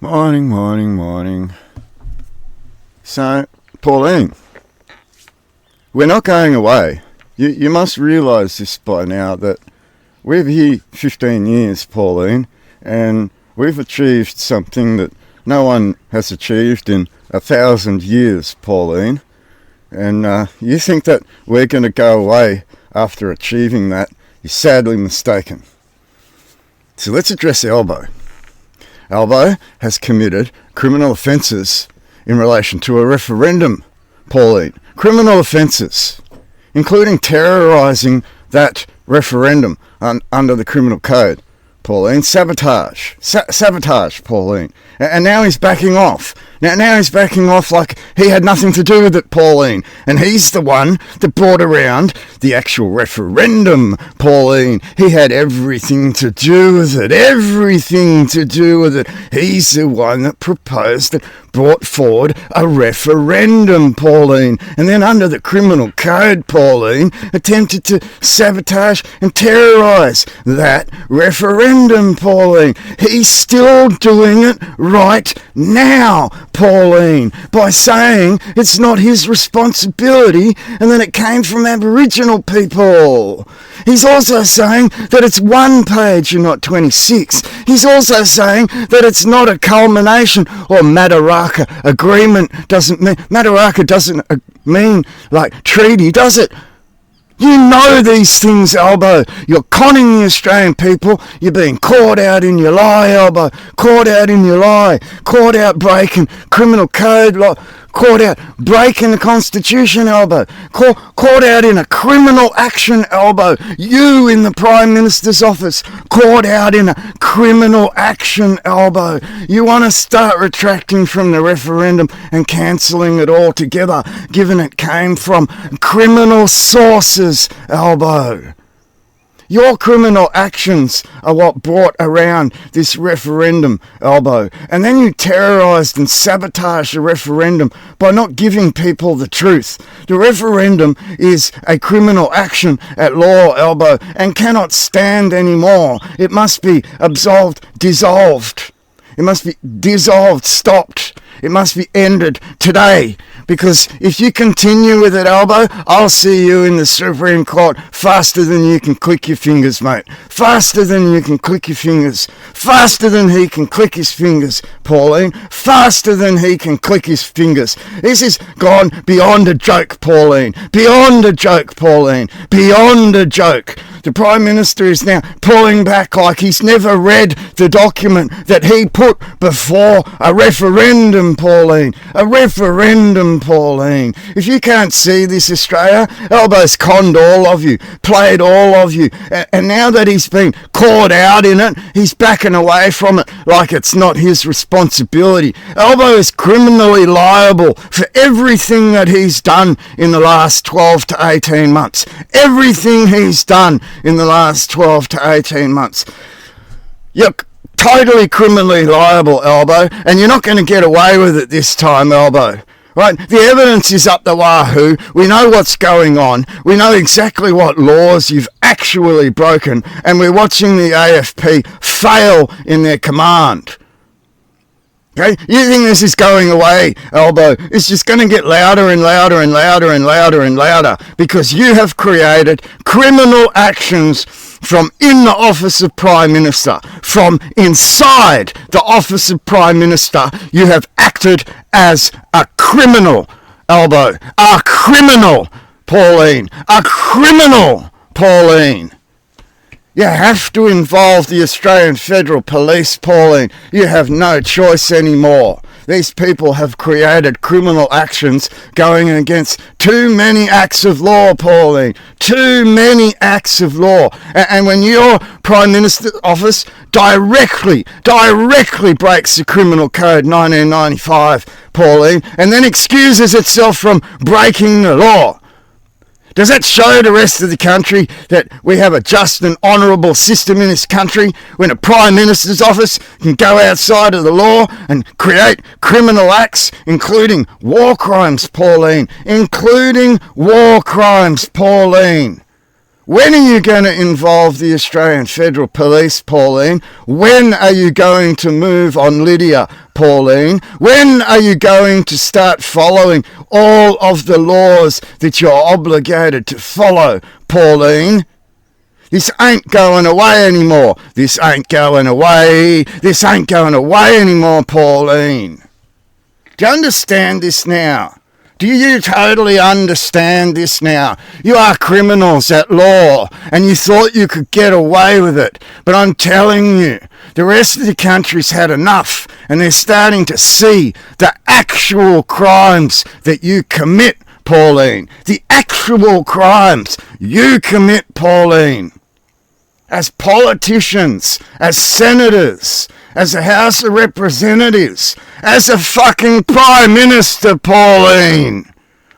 Morning, morning, morning. So, Pauline, we're not going away. You must realise this by now, that we're here 15 years, Pauline, and we've achieved something that no one has achieved in 1,000 years, Pauline. And you think that we're going to go away after achieving that, you're sadly mistaken. So let's address Albo. Albo has committed criminal offences in relation to a referendum, Pauline. Criminal offences, including terrorising that referendum under the criminal code, Pauline. Sabotage, Pauline. And now he's backing off. Now he's backing off like he had nothing to do with it, Pauline. And he's the one that brought around the actual referendum, Pauline. He had everything to do with it. Everything to do with it. He's the one that proposed it, brought forward a referendum, Pauline. And then under the criminal code, Pauline, attempted to sabotage and terrorise that referendum, Pauline. He's still doing it right now, Pauline, by saying it's not his responsibility and that it came from Aboriginal people. He's also saying that it's one page and not 26. He's also saying that it's not a culmination or Madaraka agreement. Madaraka doesn't mean like treaty, does it? You know these things, Albo. You're conning the Australian people. You're being caught out in your lie, Albo. Caught out in your lie. Caught out breaking criminal code law. Caught out breaking the Constitution, Albo. Caught out in a criminal action, Albo. You in the Prime Minister's office. Caught out in a criminal action, Albo. You want to start retracting from the referendum and cancelling it altogether, given it came from criminal sources, Albo. Your criminal actions are what brought around this referendum, Albo. And then you terrorised and sabotaged the referendum by not giving people the truth. The referendum is a criminal action at law, Albo, and cannot stand anymore. It must be dissolved. It must be dissolved, stopped. It must be ended today. Because if you continue with it, Albo, I'll see you in the Supreme Court faster than you can click your fingers, mate. Faster than you can click your fingers. Faster than he can click his fingers, Pauline. Faster than he can click his fingers. This has gone beyond a joke, Pauline. Beyond a joke, Pauline. Beyond a joke. The Prime Minister is now pulling back like he's never read the document that he put before a referendum, Pauline. A referendum, Pauline. If you can't see this, Australia, Albo's conned all of you, played all of you, and now that he's been caught out in it, he's backing away from it like it's not his responsibility. Albo is criminally liable for everything that he's done in the last 12 to 18 months. Everything he's done in the last 12 to 18 months. You're totally criminally liable, Albo, and you're not going to get away with it this time, Albo. Right? The evidence is up the wahoo. We know what's going on. We know exactly what laws you've actually broken, and we're watching the AFP fail in their command. Okay? You think this is going away, Albo? It's just going to get louder and louder and louder and louder and louder because you have created criminal actions from in the office of Prime Minister, from inside the office of Prime Minister. You have acted as a criminal, Albo. A criminal, Pauline. A criminal, Pauline. You have to involve the Australian Federal Police, Pauline. You have no choice anymore. These people have created criminal actions going against too many acts of law, Pauline. Too many acts of law. And when your Prime Minister's office directly breaks the Criminal Code 1995, Pauline, and then excuses itself from breaking the law, does that show the rest of the country that we have a just and honourable system in this country when a Prime Minister's office can go outside of the law and create criminal acts, including war crimes, Pauline? Including war crimes, Pauline. When are you going to involve the Australian Federal Police, Pauline? When are you going to move on Lydia, Pauline? When are you going to start following all of the laws that you're obligated to follow, Pauline? This ain't going away anymore. This ain't going away. This ain't going away anymore, Pauline. Do you understand this now? Do you totally understand this now? You are criminals at law, and you thought you could get away with it. But I'm telling you, the rest of the country's had enough, and they're starting to see the actual crimes that you commit, Pauline. The actual crimes you commit, Pauline. As politicians, as senators, as a House of Representatives, as a fucking Prime Minister, Pauline.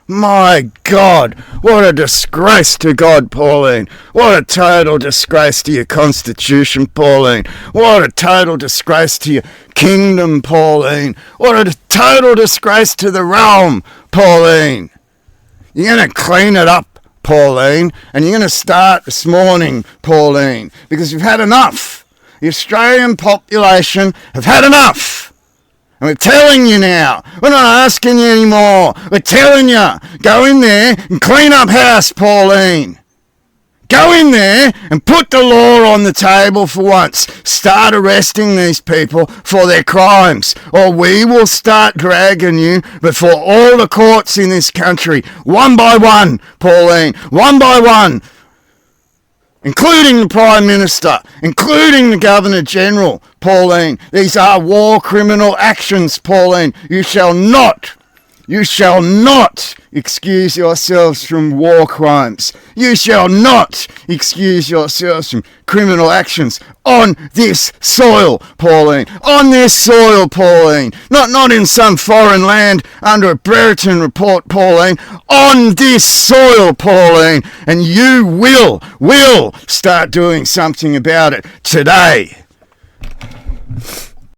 My God, what a disgrace to God, Pauline. What a total disgrace to your Constitution, Pauline. What a total disgrace to your kingdom, Pauline. What a total disgrace to the realm, Pauline. You're going to clean it up, Pauline, and you're going to start this morning, Pauline, because you've had enough. The Australian population have had enough. And we're telling you now. We're not asking you anymore. We're telling you. Go in there and clean up house, Pauline. Go in there and put the law on the table for once. Start arresting these people for their crimes, or we will start dragging you before all the courts in this country, one by one, Pauline, one by one, including the Prime Minister, including the Governor-General, Pauline. These are war criminal actions, Pauline. You shall not excuse yourselves from war crimes. You shall not excuse yourselves from criminal actions on this soil, Pauline. On this soil, Pauline. Not in some foreign land under a Brereton report, Pauline. On this soil, Pauline. And you will start doing something about it today.